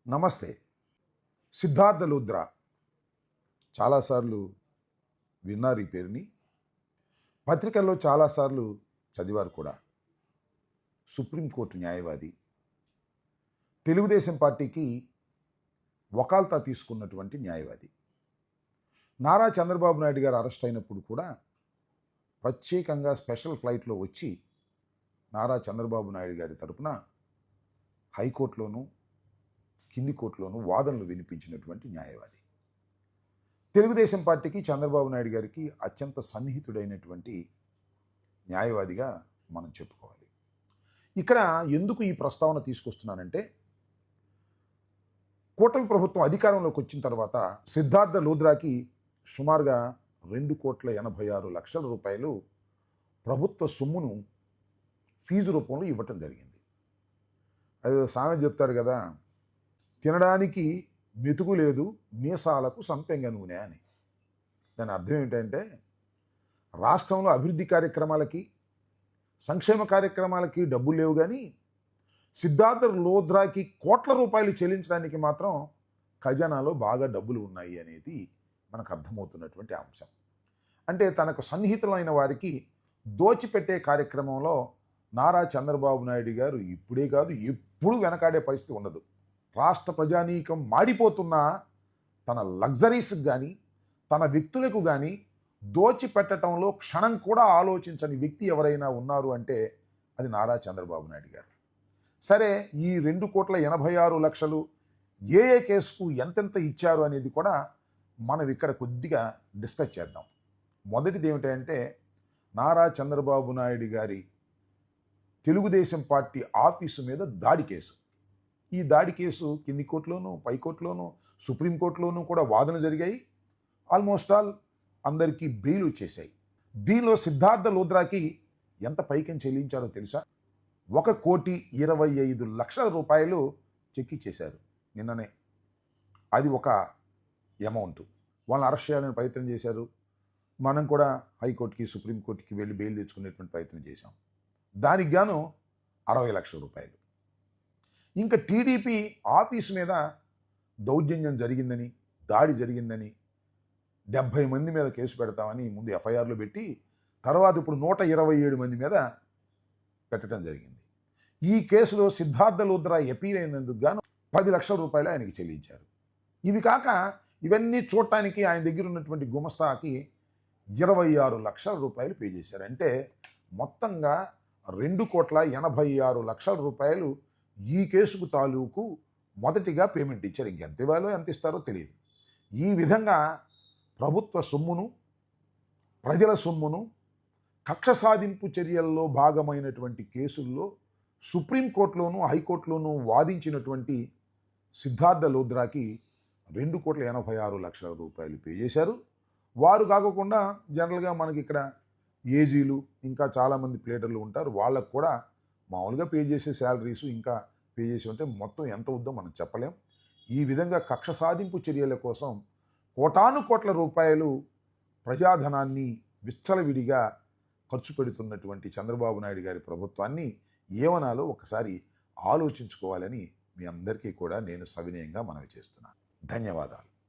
నమస్తే. సిద్ధార్థ లూథ్రా చాలాసార్లు విన్నారు ఈ పేరుని. పత్రికల్లో చాలాసార్లు చదివారు కూడా. సుప్రీంకోర్టు న్యాయవాది. తెలుగుదేశం పార్టీకి వకాల్తా తీసుకున్నటువంటి న్యాయవాది. నారా చంద్రబాబు నాయుడు గారు అరెస్ట్ అయినప్పుడు కూడా ప్రత్యేకంగా స్పెషల్ ఫ్లైట్లో వచ్చి నారా చంద్రబాబు నాయుడు గారి తరపున హైకోర్టులోనూ కింది కోర్టులోనూ వాదనలు వినిపించినటువంటి న్యాయవాది. తెలుగుదేశం పార్టీకి చంద్రబాబు నాయుడు గారికి అత్యంత సన్నిహితుడైనటువంటి న్యాయవాదిగా మనం చెప్పుకోవాలి. ఇక్కడ ఎందుకు ఈ ప్రస్తావన తీసుకొస్తున్నానంటే, కూటమి ప్రభుత్వం అధికారంలోకి వచ్చిన తర్వాత సిద్ధార్థ లూథ్రాకి సుమారుగా 2,86,00,000 రూపాయలు ప్రభుత్వ సొమ్మును ఫీజు రూపంలో ఇవ్వటం జరిగింది. అది సామెత చెప్తారు కదా, తినడానికి మెతుకు లేదు మీసాలకు సంపెంగ నూనె అని. దాని అర్థం ఏంటంటే, రాష్ట్రంలో అభివృద్ధి కార్యక్రమాలకి సంక్షేమ కార్యక్రమాలకి డబ్బులు లేవు, కానీ సిద్ధార్థ లూథ్రాకి కోట్ల రూపాయలు చెల్లించడానికి మాత్రం ఖజానాలో బాగా డబ్బులు ఉన్నాయి అనేది మనకు అర్థమవుతున్నటువంటి అంశం. అంటే తనకు సన్నిహితులైన వారికి దోచిపెట్టే కార్యక్రమంలో నారా చంద్రబాబు నాయుడు గారు ఇప్పుడే కాదు ఎప్పుడు వెనకాడే పరిస్థితి ఉండదు. రాష్ట్ర ప్రజానీకం మాడిపోతున్న తన లగ్జరీస్కి కానీ తన వ్యక్తులకు కానీ దోచిపెట్టడంలో క్షణం కూడా ఆలోచించని వ్యక్తి ఎవరైనా ఉన్నారు అంటే అది నారా చంద్రబాబు నాయుడు గారు. సరే, ఈ 2,86,00,000 ఏ కేసుకు ఎంతెంత ఇచ్చారు అనేది కూడా మనం ఇక్కడ కొద్దిగా డిస్కస్ చేద్దాం. మొదటిది ఏమిటంటే, నారా చంద్రబాబు నాయుడు గారి తెలుగుదేశం పార్టీ ఆఫీసు మీద దాడి కేసు. ఈ దాడి కేసు కింది కోర్టులోనూ పై కోర్టులోనూ సుప్రీంకోర్టులోనూ కూడా వాదన జరిగాయి. ఆల్మోస్ట్ ఆల్ అందరికీ బెయిల్ వచ్చేసాయి. దీనిలో సిద్ధార్థ లూథ్రాకి ఎంత పైకం చెల్లించారో తెలుసా? 1,25,00,000 రూపాయలు చెక్ ఇచ్చేశారు నిన్ననే. అది ఒక అమౌంట్. వాళ్ళని అరెస్ట్ చేయాలని ప్రయత్నం చేశారు. మనం కూడా హైకోర్టుకి సుప్రీంకోర్టుకి వెళ్ళి బెయిల్ తెచ్చుకునేటువంటి ప్రయత్నం చేశాం. దానికి గాను 60,00,000 రూపాయలు. ఇంకా టీడీపీ ఆఫీసు మీద దౌర్జన్యం జరిగిందని, దాడి జరిగిందని 70 మంది మీద కేసు పెడతామని ముందు ఎఫ్ఐఆర్లో పెట్టి, తర్వాత ఇప్పుడు 127 మంది మీద పెట్టడం జరిగింది. ఈ కేసులో సిద్ధార్థ లూథ్రా అపీల్ అయినందుకు గాను 10 లక్షల రూపాయలు ఆయనకి చెల్లించారు. ఇవి కాక ఇవన్నీ చూడటానికి ఆయన దగ్గర ఉన్నటువంటి గుమస్తాకి 26 లక్షల రూపాయలు పే చేశారు. అంటే మొత్తంగా 2,86,00,000 రూపాయలు ఈ కేసుకు తాలూకు మొదటిగా పేమెంట్ ఇచ్చారు. ఇంకెంత ఇవ్వాలో ఎంత ఇస్తారో తెలియదు. ఈ విధంగా ప్రభుత్వ సొమ్మును, ప్రజల సొమ్మును కక్ష సాధింపు చర్యల్లో భాగమైనటువంటి కేసుల్లో సుప్రీంకోర్టులోనూ హైకోర్టులోనూ వాదించినటువంటి సిద్ధార్థ లూథ్రాకి 2,86,00,000 రూపాయలు పే చేశారు. వారు కాకుండా జనరల్గా మనకి ఇక్కడ ఏజీలు ఇంకా చాలామంది ప్లేటర్లు ఉంటారు. వాళ్ళకు కూడా మామూలుగా పే చేసే శాలరీసు ఇంకా పే చేసి ఉంటే మొత్తం ఎంత అవుద్దో మనం చెప్పలేం. ఈ విధంగా కక్ష సాధింపు చర్యల కోసం కోటాను కోట్ల రూపాయలు ప్రజాధనాన్ని విచ్చలవిడిగా ఖర్చు పెడుతున్నటువంటి చంద్రబాబు నాయుడు గారి ప్రభుత్వాన్ని ఏమనాలో ఒకసారి ఆలోచించుకోవాలని మీ అందరికీ కూడా నేను సవినయంగా మనవి చేస్తున్నాను. ధన్యవాదాలు.